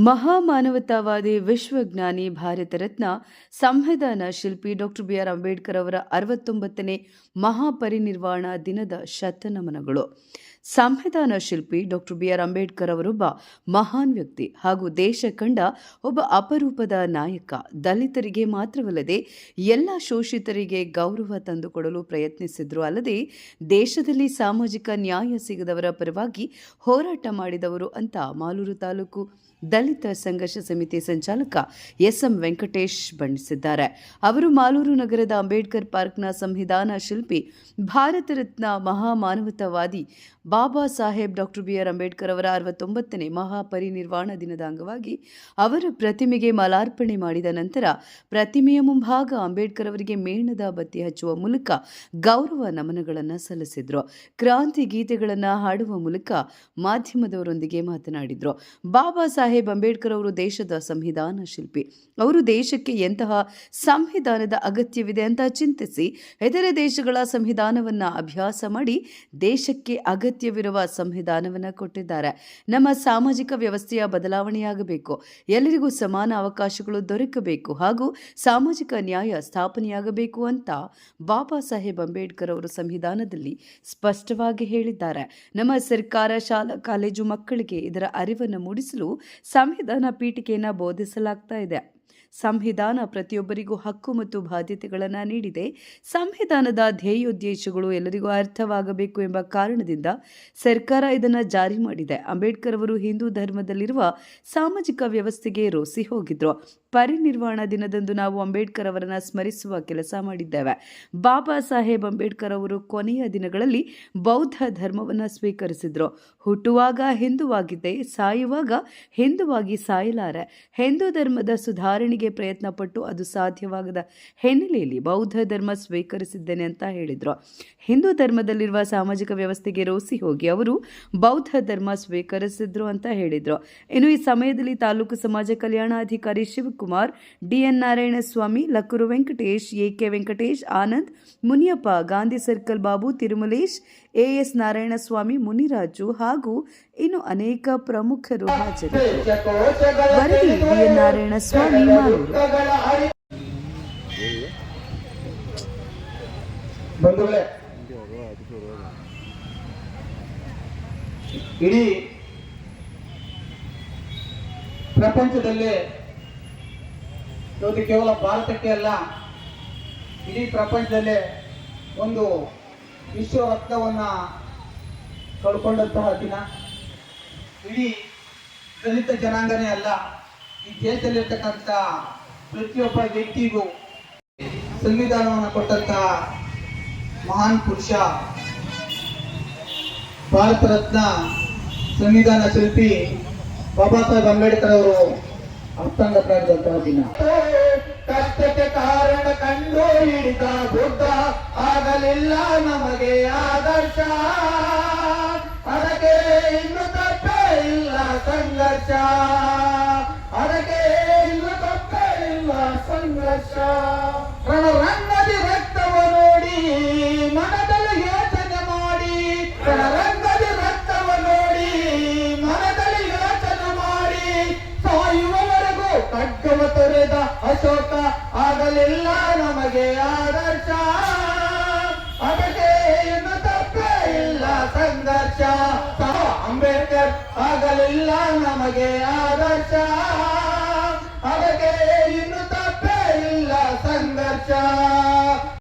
ಮಹಾಮಾನವತಾವಾದಿ ವಿಶ್ವಜ್ಞಾನಿ ಭಾರತ ರತ್ನ ಸಂವಿಧಾನ ಶಿಲ್ಪಿ doctor B R. Ambedkar ಅವರ 69ನೇ ಮಹಾಪರಿನಿರ್ವಾಣ ದಿನದ ಶತನಮನಗಳು. ಸಂವಿಧಾನ ಶಿಲ್ಪಿ ಡಾಕ್ಟರ್ ಬಿ.ಆರ್. ಅಂಬೇಡ್ಕರ್ ಅವರೊಬ್ಬ ಮಹಾನ್ ವ್ಯಕ್ತಿ ಹಾಗೂ ದೇಶ ಕಂಡ ಒಬ್ಬ ಅಪರೂಪದ ನಾಯಕ. ದಲಿತರಿಗೆ ಮಾತ್ರವಲ್ಲದೆ ಎಲ್ಲ ಶೋಷಿತರಿಗೆ ಗೌರವ ತಂದುಕೊಡಲು ಪ್ರಯತ್ನಿಸಿದ್ರು. ಅಲ್ಲದೆ ದೇಶದಲ್ಲಿ ಸಾಮಾಜಿಕ ನ್ಯಾಯ ಸಿಗದವರ ಪರವಾಗಿ ಹೋರಾಟ ಮಾಡಿದವರು ಅಂತ ಮಾಲೂರು ತಾಲೂಕು ದಲಿತ ಸಂಘರ್ಷ ಸಮಿತಿ ಸಂಚಾಲಕ ಎಸ್.ಎಂ. ವೆಂಕಟೇಶ್ ಬಣ್ಣಿಸಿದ್ದಾರೆ. ಅವರು ಮಾಲೂರು ನಗರದ ಅಂಬೇಡ್ಕರ್ ಪಾರ್ಕ್ನ ಸಂವಿಧಾನ ಶಿಲ್ಪಿ, ಭಾರತ ರತ್ನ ಮಹಾಮಾನವತಾವಾದಿ ಬಾಬಾ ಸಾಹೇಬ್ ಡಾಕ್ಟರ್ ಬಿ.ಆರ್. ಅಂಬೇಡ್ಕರ್ ಅವರ 69ನೇ ಮಹಾಪರಿನಿರ್ವಾಣ ದಿನದ ಅಂಗವಾಗಿ ಅವರ ಪ್ರತಿಮೆಗೆ ಮಾಲಾರ್ಪಣೆ ಮಾಡಿದ ನಂತರ ಪ್ರತಿಮೆಯ ಮುಂಭಾಗ ಅಂಬೇಡ್ಕರ್ ಅವರಿಗೆ ಮೇಣದ ಬತ್ತಿ ಹಚ್ಚುವ ಮೂಲಕ ಗೌರವ ನಮನಗಳನ್ನು ಸಲ್ಲಿಸಿದ್ರು. ಕ್ರಾಂತಿ ಗೀತೆಗಳನ್ನು ಹಾಡುವ ಮೂಲಕ ಮಾಧ್ಯಮದವರೊಂದಿಗೆ ಮಾತನಾಡಿದ್ರು. ಬಾಬಾ ಸಾಹೇಬ್ ಅಂಬೇಡ್ಕರ್ ಅವರು ದೇಶದ ಸಂವಿಧಾನ ಶಿಲ್ಪಿ. ಅವರು ದೇಶಕ್ಕೆ ಎಂತಹ ಸಂವಿಧಾನದ ಅಗತ್ಯವಿದೆ ಅಂತ ಚಿಂತಿಸಿ ಇತರೆ ದೇಶಗಳ ಸಂವಿಧಾನವನ್ನ ಅಭ್ಯಾಸ ಮಾಡಿ ದೇಶಕ್ಕೆ ಅಗತ್ಯವಿರುವ ಸಂವಿಧಾನವನ್ನು ಕೊಟ್ಟಿದ್ದಾರೆ. ನಮ್ಮ ಸಾಮಾಜಿಕ ವ್ಯವಸ್ಥೆಯ ಬದಲಾವಣೆಯಾಗಬೇಕು, ಎಲ್ಲರಿಗೂ ಸಮಾನ ಅವಕಾಶಗಳು ದೊರಕಬೇಕು ಹಾಗೂ ಸಾಮಾಜಿಕ ನ್ಯಾಯ ಸ್ಥಾಪನೆಯಾಗಬೇಕು ಅಂತ ಬಾಬಾ ಸಾಹೇಬ್ ಅಂಬೇಡ್ಕರ್ ಅವರು ಸಂವಿಧಾನದಲ್ಲಿ ಸ್ಪಷ್ಟವಾಗಿ ಹೇಳಿದ್ದಾರೆ. ನಮ್ಮ ಸರ್ಕಾರ, ಶಾಲಾ ಕಾಲೇಜು ಮಕ್ಕಳಿಗೆ ಇದರ ಅರಿವನ್ನು ಮೂಡಿಸಲು ಸಂವಿಧಾನ ಪೀಠಿಕೆಯನ್ನು ಬೋಧಿಸಲಾಗ್ತಾ ಇದೆ. ಸಂವಿಧಾನ ಪ್ರತಿಯೊಬ್ಬರಿಗೂ ಹಕ್ಕು ಮತ್ತು ಬಾಧ್ಯತೆಗಳನ್ನು ನೀಡಿದೆ. ಸಂವಿಧಾನದ ಧ್ಯೇಯೋದ್ದೇಶಗಳು ಎಲ್ಲರಿಗೂ ಅರ್ಥವಾಗಬೇಕು ಎಂಬ ಕಾರಣದಿಂದ ಸರ್ಕಾರ ಇದನ್ನು ಜಾರಿ ಮಾಡಿದೆ. ಅಂಬೇಡ್ಕರ್ ಅವರು ಹಿಂದೂ ಧರ್ಮದಲ್ಲಿರುವ ಸಾಮಾಜಿಕ ವ್ಯವಸ್ಥೆಗೆ ರೋಸಿ ಹೋಗಿದ್ರು. ಪರಿನಿರ್ವಾಣ ದಿನದಂದು ನಾವು ಅಂಬೇಡ್ಕರ್ ಅವರನ್ನು ಸ್ಮರಿಸುವ ಕೆಲಸ ಮಾಡಿದ್ದೇವೆ. ಬಾಬಾ ಸಾಹೇಬ್ ಅಂಬೇಡ್ಕರ್ ಅವರು ಕೊನೆಯ ದಿನಗಳಲ್ಲಿ ಬೌದ್ಧ ಧರ್ಮವನ್ನು ಸ್ವೀಕರಿಸಿದ್ರು. ಹುಟ್ಟುವಾಗ ಹಿಂದುವಾಗಿದ್ದೆ, ಸಾಯುವಾಗ ಹಿಂದುವಾಗಿ ಸಾಯಲಾರೆ. ಹಿಂದೂ ಧರ್ಮದ ಸುಧಾರಣೆಗೆ ಪ್ರಯತ್ನ ಪಟ್ಟು ಅದು ಸಾಧ್ಯವಾಗದ ಹಿನ್ನೆಲೆಯಲ್ಲಿ ಬೌದ್ಧ ಧರ್ಮ ಸ್ವೀಕರಿಸಿದ್ದೇನೆ ಅಂತ ಹೇಳಿದ್ರು. ಹಿಂದೂ ಧರ್ಮದಲ್ಲಿರುವ ಸಾಮಾಜಿಕ ವ್ಯವಸ್ಥೆಗೆ ರೋಸಿ ಹೋಗಿ ಅವರು ಬೌದ್ಧ ಧರ್ಮ ಸ್ವೀಕರಿಸಿದ್ರು ಅಂತ ಹೇಳಿದ್ರು. ಇನ್ನು ಈ ಸಮಯದಲ್ಲಿ ತಾಲೂಕು ಸಮಾಜ ಕಲ್ಯಾಣಾಧಿಕಾರಿ Shivakumar, DN. Narayanaswamy, Lakkur Venkatesh, AK. Venkatesh, Anand, Muniyappa, Gandhi circle Babu, Thirumalesh, AS. Narayanaswamy, Muniraju ಹಾಗೂ ಇನ್ನು ಅನೇಕ ಪ್ರಮುಖರು ಹಾಜರಿದ್ದರು. ವರದಿ ಡಿ.ಎನ್. ನಾರಾಯಣಸ್ವಾಮಿ, ಮಾಲೂರು. ಇಡೀ ಪ್ರಪಂಚದಲ್ಲಿ ಇವತ್ತು ಕೇವಲ ಭಾರತಕ್ಕೆ ಅಲ್ಲ, ಇಡೀ ಪ್ರಪಂಚದಲ್ಲೇ ಒಂದು ವಿಶ್ವ ರತ್ನವನ್ನ ಕಳ್ಕೊಂಡಂತಹ ದಿನ. ಇಡೀ ದಲಿತ ಜನಾಂಗನೇ ಅಲ್ಲ, ಈ ದೇಶದಲ್ಲಿರ್ತಕ್ಕಂಥ ಪ್ರತಿಯೊಬ್ಬ ವ್ಯಕ್ತಿಗೂ ಸಂವಿಧಾನವನ್ನು ಕೊಟ್ಟಂತಹ ಮಹಾನ್ ಪುರುಷ, ಭಾರತ ರತ್ನ ಸಂವಿಧಾನ ಶಿಲ್ಪಿ ಬಾಬಾ ಸಾಹೇಬ್ ಅಂಬೇಡ್ಕರ್ ಅವರು ಅರ್ಥಂಗ ಪ್ರಾಯದಂತಹ ದಿನ. ಕಷ್ಟಕ್ಕೆ ಕಾರಣ ಕಂಡು ಹಿಡಿದ ಬುದ್ಧ ಆಗಲಿಲ್ಲ ನಮಗೆ ಆದರ್ಶ, ಅದಕ್ಕೆ ಇನ್ನು ತಪ್ಪೇ ಇಲ್ಲ ಸಂಘರ್ಷ, ಅದಕ್ಕೆ ಇನ್ನು ತಪ್ಪೇ ಇಲ್ಲ ಸಂಘರ್ಷ. ರಣರಂಗದಿ ರಕ್ತವ ನೋಡಿ ಮನದಲ್ಲಿ ಯೋಚನೆ ಮಾಡಿ, ರಣರಂಗದಿ ರಕ್ತವ ನೋಡಿ ಮನದಲ್ಲಿ ಯೋಚನೆ ಮಾಡಿ, ಸಾಯುವವರೆಗೂ ಖಡ್ಗವ ತೊರೆದ ಅಶೋಕ ಆಗಲಿಲ್ಲ ನಮಗೆ ಆದರ್ಶ, ಅದಕ್ಕೆ ಇನ್ನು ತಪ್ಪೇ ಇಲ್ಲ ಸಂಘರ್ಷ. ಅಂಬೇಡ್ಕರ್ ಆಗಲಿಲ್ಲ ನಮಗೆ ಆದರ್ಶ.